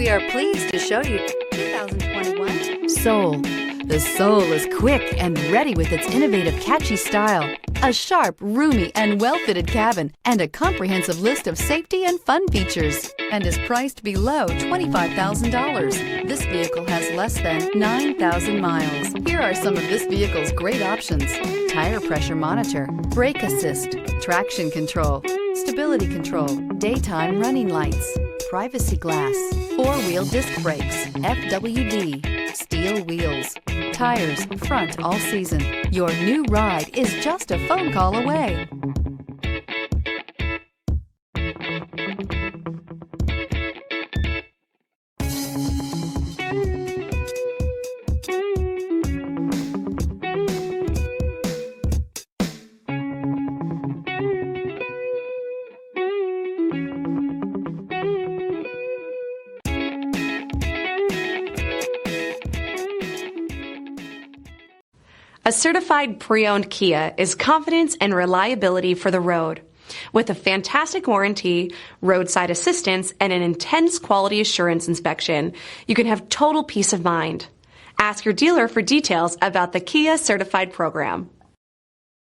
We are pleased to show you 2021 Soul. The Soul is quick and ready with its innovative, catchy style, a sharp, roomy, and well-fitted cabin, and a comprehensive list of safety and fun features, and is priced below $25,000. This vehicle has less than 9,000 miles. Here are some of this vehicle's great options: tire pressure monitor, brake assist, traction control, stability control, daytime running lights, privacy glass, four-wheel disc brakes, FWD, steel wheels, tires, front all season. Your new ride is just a phone call away. A certified pre-owned Kia is confidence and reliability for the road. With a fantastic warranty, roadside assistance, and an intense quality assurance inspection, you can have total peace of mind. Ask your dealer for details about the Kia Certified program.